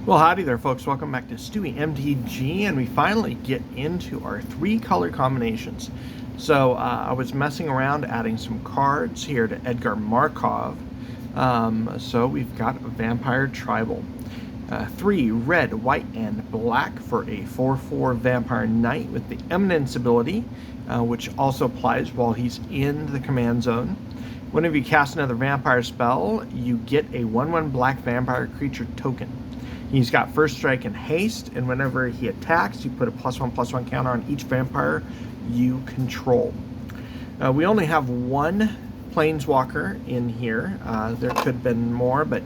Well, howdy there, folks. Welcome back to Stewie MTG, and we finally get into our 3-color combinations. So I was messing around adding some cards here to Edgar Markov. So we've got a Vampire Tribal. 3 red, white, and black for a 4/4 Vampire Knight with the Eminence ability, which also applies while he's in the command zone. Whenever you cast another vampire spell, you get a 1/1 black vampire creature token. He's got first strike and haste, and whenever he attacks, you put a +1/+1 counter on each vampire you control. We only have one planeswalker in here. There could have been more, but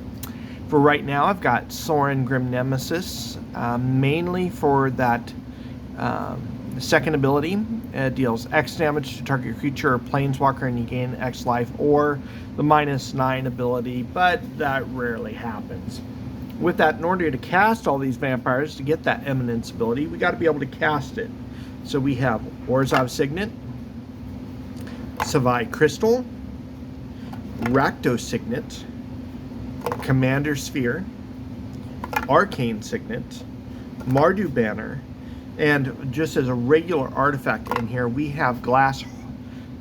for right now, I've got Sorin Grim Nemesis, mainly for that second ability. It deals X damage to target creature or planeswalker, and you gain X life, or the -9 ability, but that rarely happens. With that, in order to cast all these vampires, to get that Eminence ability, we got to be able to cast it. So we have Orzhov Signet, Savai Crystal, Rakdos Signet, Commander Sphere, Arcane Signet, Mardu Banner, and just as a regular artifact in here, we have Glass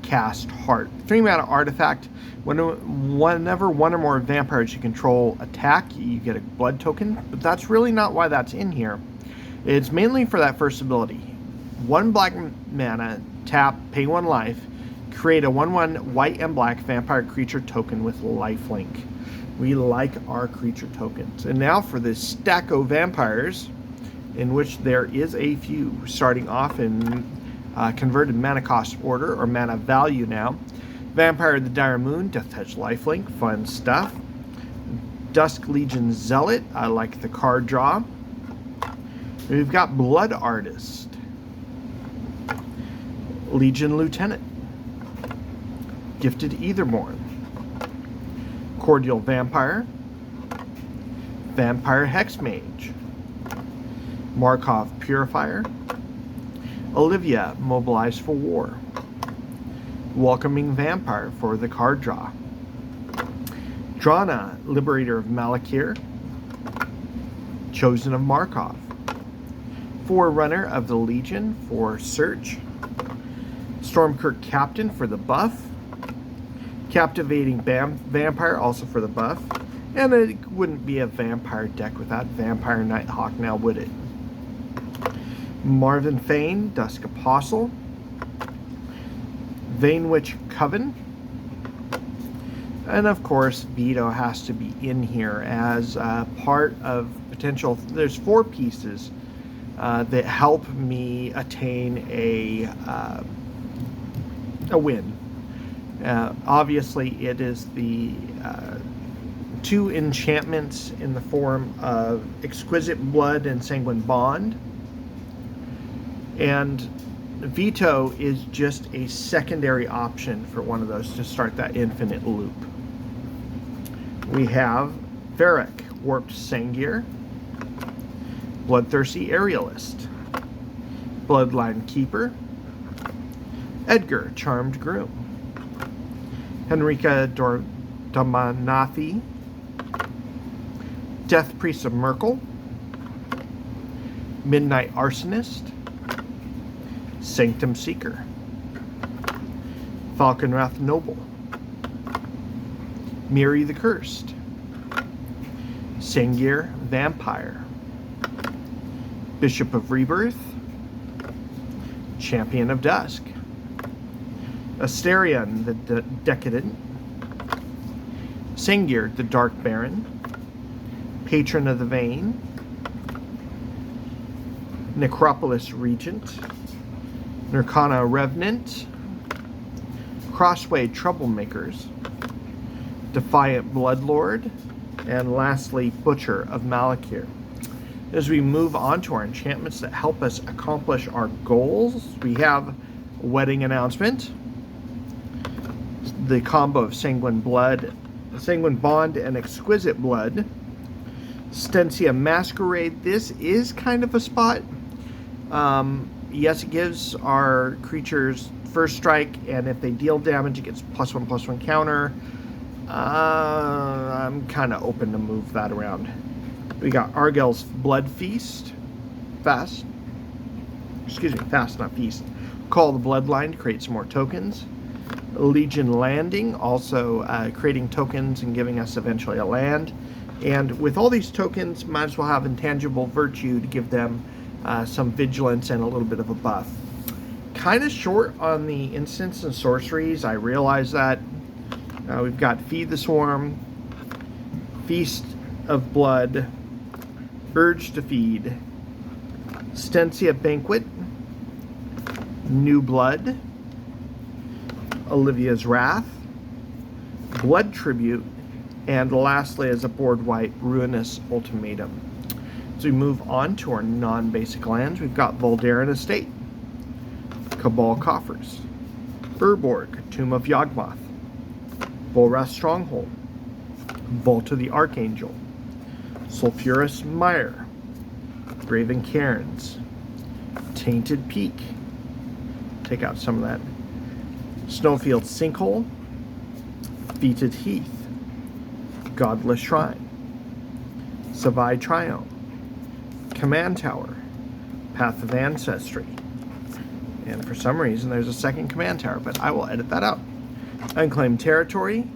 Cast Heart. 3-mana artifact. Whenever one or more vampires you control attack, you get a blood token, but that's really not why that's in here. It's mainly for that first ability. 1 black mana, tap, pay 1 life, create a 1/1 white and black vampire creature token with lifelink. We like our creature tokens. And now for the stack of vampires, in which there is a few, starting off in converted mana cost order, or mana value now. Vampire of the Dire Moon, Death Touch lifelink, fun stuff. Dusk Legion Zealot, I like the card draw. We've got Blood Artist, Legion Lieutenant, Gifted Aetherborn, Cordial Vampire, Vampire Hexmage, Markov Purifier, Olivia Mobilized for War, Welcoming Vampire for the card draw, Drana Liberator of Malakir, Chosen of Markov, Forerunner of the Legion for search, Stormkirk Captain for the buff, Captivating Vampire also for the buff, and it wouldn't be a vampire deck without Vampire Nighthawk now, would it? Marvin Fane, Dusk Apostle, Vainwitch Coven, and of course Veto has to be in here as part of potential. There's 4 pieces that help me attain a win. Obviously it is the 2 enchantments in the form of Exquisite Blood and Sanguine Bond, and Veto is just a secondary option for one of those to start that infinite loop. We have Varric, Warped Sengir, Bloodthirsty Aerialist, Bloodline Keeper, Edgar, Charmed Groom, Henrika Domanathi, Death Priest of Merkel, Midnight Arsonist, Sanctum Seeker, Falconwrath Noble, Miri the Cursed, Sengir Vampire, Bishop of Rebirth, Champion of Dusk, Asterion the Decadent, Sengir the Dark Baron, Patron of the Vein, Necropolis Regent, Nirkana Revenant, Crossway Troublemakers, Defiant Bloodlord, and lastly Butcher of Malakir. As we move on to our enchantments that help us accomplish our goals, we have Wedding Announcement, the combo of Sanguine Bond and Exquisite Blood, Stensia Masquerade. This is kind of a spot. Yes, it gives our creatures first strike, and if they deal damage, it gets +1/+1 counter. I'm kind of open to move that around. We got Argel's Blood Feast, Fast, not Feast. Call the Bloodline to create some more tokens. Legion Landing, also creating tokens and giving us eventually a land. And with all these tokens, might as well have Intangible Virtue to give them some vigilance and a little bit of a buff. Kind of short on the instants and sorceries, I realize that. We've got Feed the Swarm, Feast of Blood, Urge to Feed, Stencia Banquet, New Blood, Olivia's Wrath, Blood Tribute, and lastly, as a board wipe, Ruinous Ultimatum. As we move on to our non-basic lands, we've got Voldaren Estate, Cabal Coffers, Urborg, Tomb of Yawgmoth, Volrath Stronghold, Vault of the Archangel, Sulphurous Mire, Graven Cairns, Tainted Peak, take out some of that, Snowfield Sinkhole, Feated Heath, Godless Shrine, Savai Triome, Command Tower, Path of Ancestry, and for some reason there's a second command tower, but I will edit that out. Unclaimed Territory,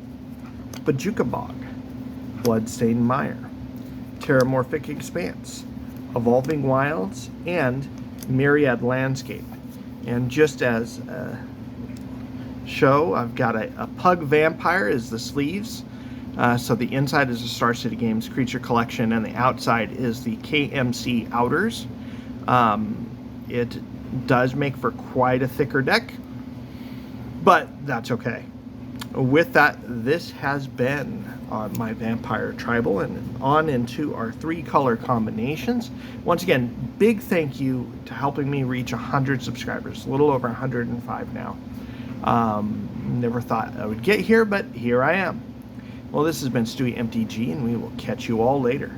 Bajuka Bog, Bloodstained Mire, Terramorphic Expanse, Evolving Wilds, and Myriad Landscape. And just as a show, I've got a Pug Vampire as the sleeves. So the inside is the Star City Games Creature Collection, and the outside is the KMC Outers. It does make for quite a thicker deck, but that's okay. With that, this has been on my Vampire Tribal, and on into our 3-color combinations. Once again, big thank you to helping me reach 100 subscribers, a little over 105 now. Never thought I would get here, but here I am. Well, this has been Stewie MTG, and we will catch you all later.